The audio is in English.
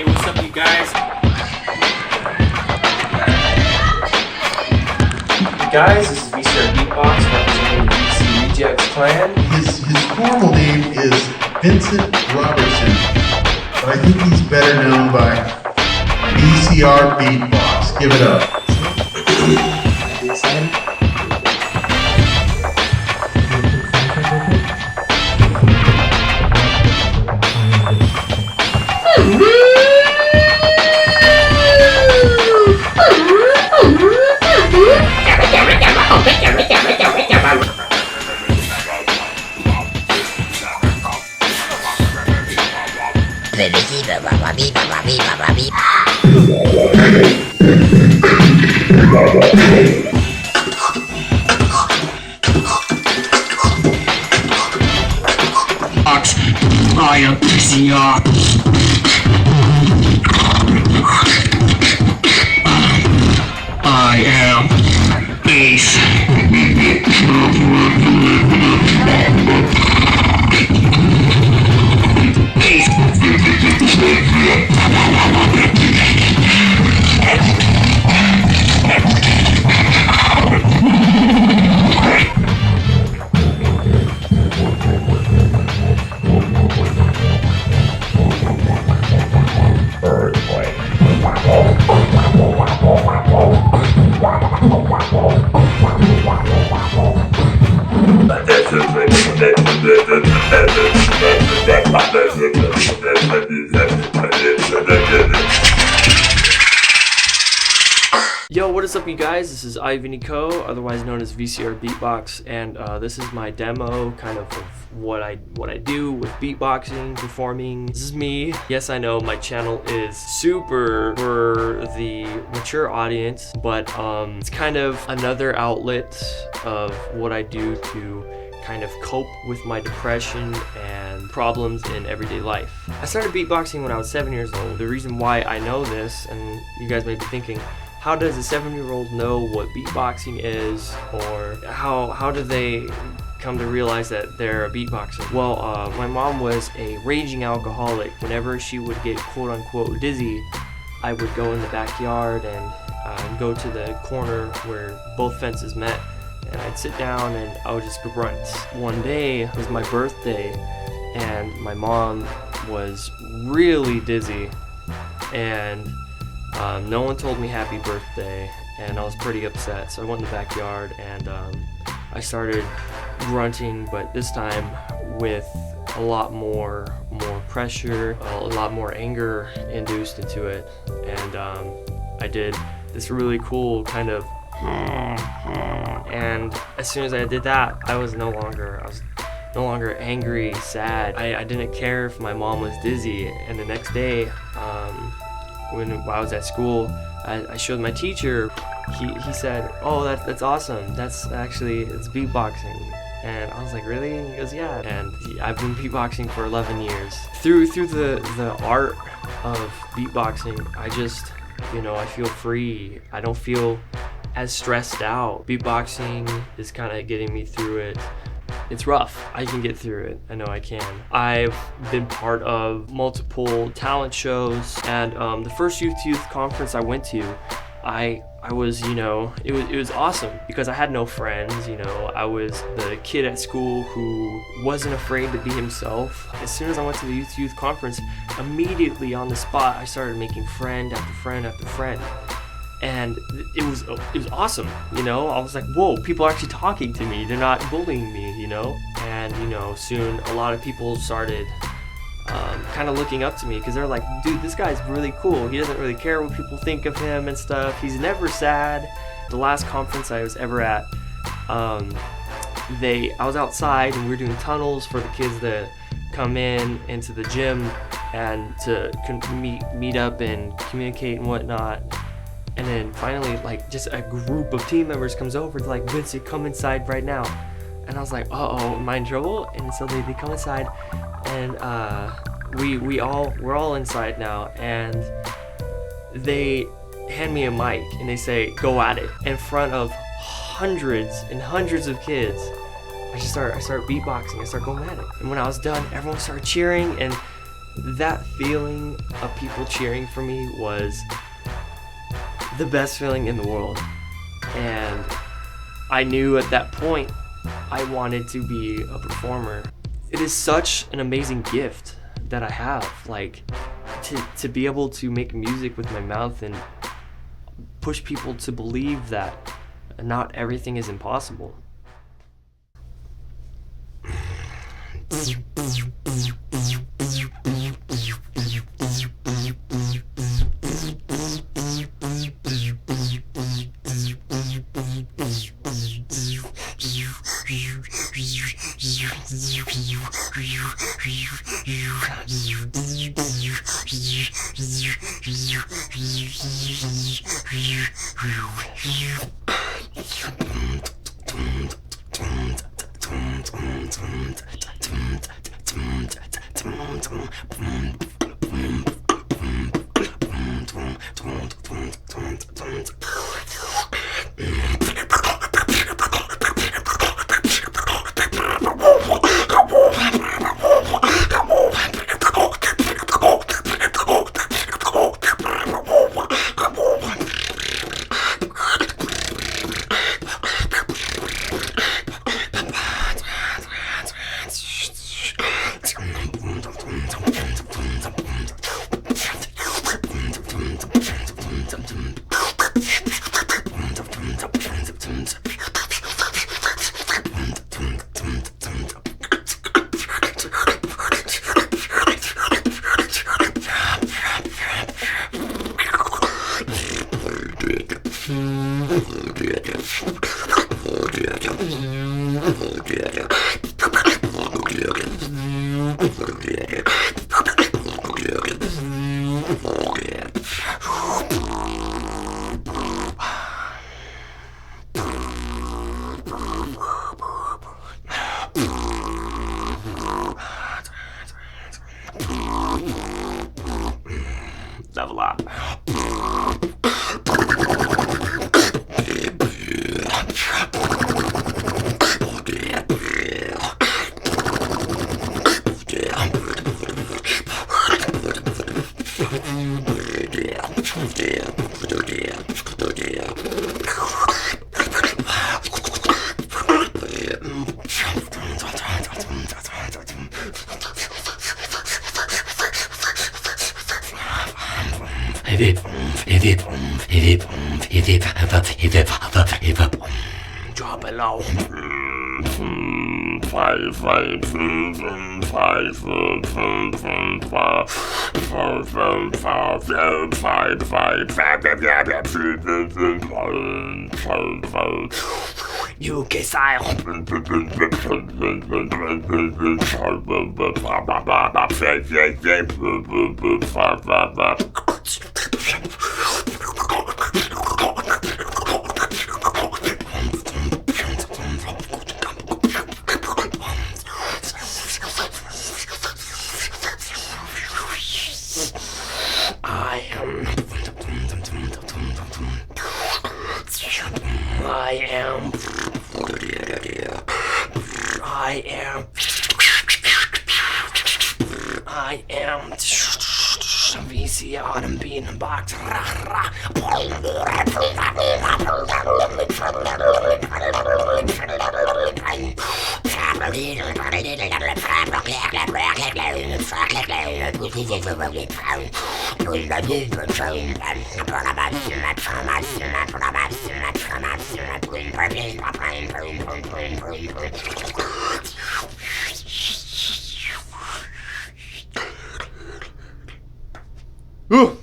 Hey, what's up, you guys? Hey guys, this is VCR Beatbox representing the VC Rejects clan. His formal name is Vincent Robertson, but I think he's better known by VCR Beatbox. Give it up. I am VCR. I am bass. Yo, what is up, you guys? This is Ivan Nico, otherwise known as VCR Beatbox, and this is my demo, kind of what I do with beatboxing, performing. This is me. Yes, I know my channel is super for the mature audience, but it's kind of another outlet of what I do to kind of cope with my depression and problems in everyday life. I started beatboxing when I was 7 years old. The reason why I know this, and you guys may be thinking, how does a 7-year-old know what beatboxing is, or how do they come to realize that they're a beatboxer? Well, my mom was a raging alcoholic. Whenever she would get quote-unquote dizzy, I would go in the backyard and go to the corner where both fences met, and I'd sit down and I would just grunt. One day it was my birthday, and my mom was really dizzy, and no one told me happy birthday, and I was pretty upset. So I went in the backyard and I started grunting, but this time with a lot more pressure, a lot more anger induced into it, and I did this really cool kind of, and as soon as I did that, I was no longer angry, sad. I didn't care if my mom was dizzy. And the next day, when I was at school, I showed my teacher. He said, "Oh, that's awesome. It's beatboxing." And I was like, "Really?" And he goes, "Yeah." And I've been beatboxing for 11 years. Through the art of beatboxing, I just, I feel free. I don't feel as stressed out. Beatboxing is kind of getting me through it. It's rough. I can get through it. I know I can. I've been part of multiple talent shows, and the first youth conference I went to, I was, it was awesome because I had no friends. I was the kid at school who wasn't afraid to be himself. As soon as I went to the youth conference, immediately on the spot, I started making friend after friend after friend. And it was awesome, I was like, whoa, people are actually talking to me. They're not bullying me, And, soon a lot of people started kind of looking up to me because they're like, dude, this guy's really cool. He doesn't really care what people think of him and stuff. He's never sad. The last conference I was ever at, I was outside and we were doing tunnels for the kids that come into the gym and to meet up and communicate and whatnot. And then finally, just a group of team members comes over. They're like, "Vincent, come inside right now." And I was like, "Uh-oh, am I in trouble?" And so they come inside, and we're all inside now. And they hand me a mic and they say, "Go at it," in front of hundreds and hundreds of kids. I start beatboxing. I start going at it. And when I was done, everyone started cheering, and that feeling of people cheering for me was the best feeling in the world. And I knew at that point I wanted to be a performer. It is such an amazing gift that I have, like to be able to make music with my mouth and push people to believe that not everything is impossible. Level up. Drop it low. UK style. I am VCR and Beatbox. Ooh.